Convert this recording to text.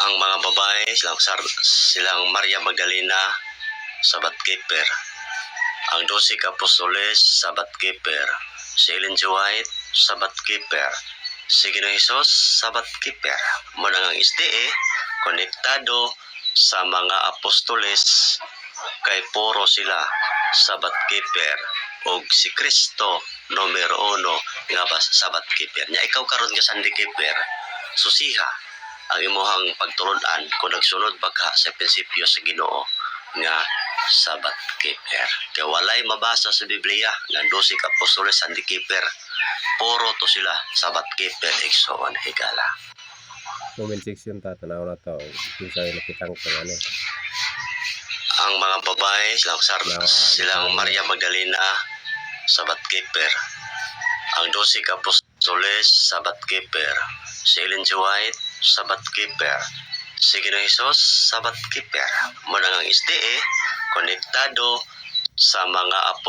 Ang mga babae, silang Maria Magdalena, Sabat Keeper. Ang 12 Apostoles, Sabat Keeper. Si Ellen G. White, Sabat Keeper. Si Ginoong Hesus, Sabat Keeper. Muna ang SDA, konektado sa mga apostoles, kay puro sila Sabat Keeper. O si Kristo, numero 1, nga ba Sabat Keeper. Nya ikaw karon nga Sunday Keeper, susiha ang imuhang pagtulunan kung nagsunod ba ka sa prinsipyo sa Ginoo nga Sabat Keeper. Kaya walay mabasa sa Biblia nga 12 ka apostoles Sunday Keeper. Puro to sila Sabat Keeper, igsoon higala. Comment section ta, tanaw na to. Kinsa yung nakitang ano. Ang mga babae, silang Maria Magdalena, Sabat Keeper. Ang 12 ka apostoles, Sabat Keeper. Si Ellen G. White, Sabat Keeper. Si Ginoong Hesus, Sabat Keeper. Muna ang SDA, konektado sa mga apostoles,